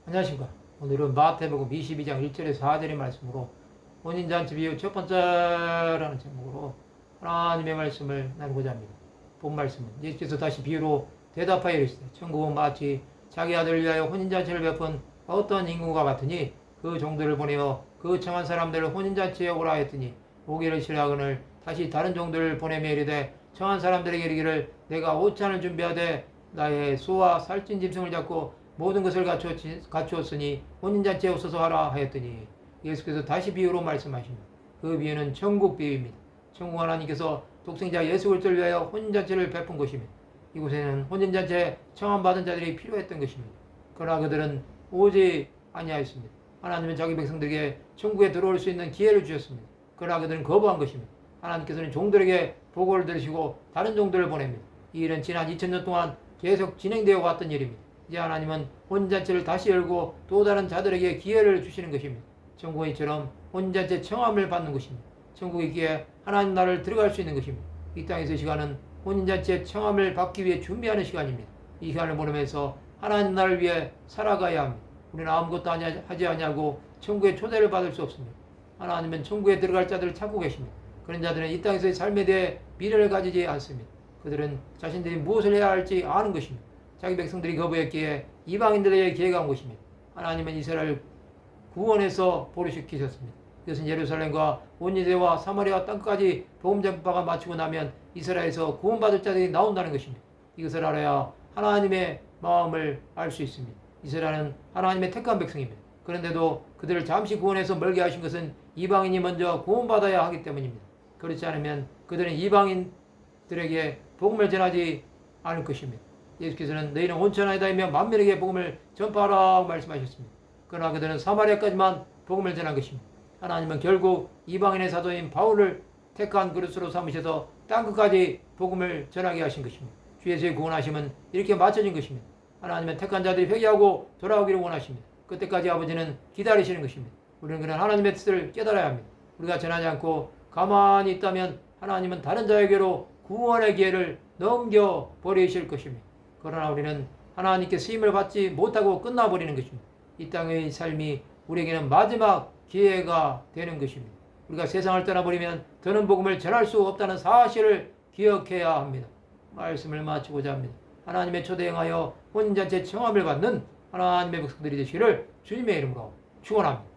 안녕하십니까. 오늘은 마태복음 22장 1절에서 4절의 말씀으로 혼인잔치 비유 첫 번째라는 제목으로 하나님의 말씀을 나누고자 합니다. 본 말씀은 예수께서 다시 비유로 대답하여 이르시되 천국은 마치 자기 아들을 위하여 혼인잔치를 베푼 어떤 인구가 같으니 그 종들을 보내어 그 청한 사람들을 혼인잔치에 오라 했더니 오기를 싫어하거늘 다시 다른 종들을 보내며 이르되 청한 사람들에게 이르기를 내가 옷찬을 준비하되 나의 소와 살찐 짐승을 잡고 모든 것을 갖추었으니 혼인잔치에 오소서 하라 하였더니 예수께서 다시 비유로 말씀하십니다. 그 비유는 천국 비유입니다. 천국 하나님께서 독생자 예수 그리스도를 위하여 혼인잔치를 베푼 것입니다. 이곳에는 혼인잔치에 청함받은 자들이 필요했던 것입니다. 그러나 그들은 오지 아니하였습니다. 하나님은 자기 백성들에게 천국에 들어올 수 있는 기회를 주셨습니다. 그러나 그들은 거부한 것입니다. 하나님께서는 종들에게 보고를 들으시고 다른 종들을 보냅니다. 이 일은 지난 2000년 동안 계속 진행되어 왔던 일입니다. 이제 하나님은 혼인잔치를 다시 열고 또 다른 자들에게 기회를 주시는 것입니다. 천국은 이처럼 혼인잔치의 청함을 받는 것입니다. 천국에 있기에 하나님 나라를 들어갈 수 있는 것입니다. 이 땅에서 시간은 혼인잔치의 청함을 받기 위해 준비하는 시간입니다. 이 시간을 보내면서 하나님 나라를 위해 살아가야 합니다. 우리는 아무것도 하지 아니하고 천국의 초대를 받을 수 없습니다. 하나님은 천국에 들어갈 자들을 찾고 계십니다. 그런 자들은 이 땅에서의 삶에 대해 미래를 가지지 않습니다. 그들은 자신들이 무엇을 해야 할지 아는 것입니다. 자기 백성들이 거부했기에 이방인들에게 기회가 온 것입니다. 하나님은 이스라엘을 구원해서 보류시키셨습니다. 이것은 예루살렘과 온 유대와 사마리아 땅까지 복음 전파가 마치고 나면 이스라엘에서 구원받을 자들이 나온다는 것입니다. 이것을 알아야 하나님의 마음을 알 수 있습니다. 이스라엘은 하나님의 택한 백성입니다. 그런데도 그들을 잠시 구원해서 멀게 하신 것은 이방인이 먼저 구원받아야 하기 때문입니다. 그렇지 않으면 그들은 이방인들에게 복음을 전하지 않을 것입니다. 예수께서는 너희는 온 천하에 다니며 만민에게 복음을 전파하라고 말씀하셨습니다. 그러나 그들은 사마리아까지만 복음을 전한 것입니다. 하나님은 결국 이방인의 사도인 바울을 택한 그릇으로 삼으셔서 땅끝까지 복음을 전하게 하신 것입니다. 주 예수의 구원하심은 이렇게 맞춰진 것입니다. 하나님은 택한 자들이 회개하고 돌아오기를 원하십니다. 그때까지 아버지는 기다리시는 것입니다. 우리는 그런 하나님의 뜻을 깨달아야 합니다. 우리가 전하지 않고 가만히 있다면 하나님은 다른 자에게로 구원의 기회를 넘겨버리실 것입니다. 그러나 우리는 하나님께 쓰임을 받지 못하고 끝나버리는 것입니다. 이 땅의 삶이 우리에게는 마지막 기회가 되는 것입니다. 우리가 세상을 떠나버리면 더는 복음을 전할 수 없다는 사실을 기억해야 합니다. 말씀을 마치고자 합니다. 하나님의 초대에 응하여 혼인잔치의 청함을 받는 하나님의 백성들이 되시기를 주님의 이름으로 축원합니다.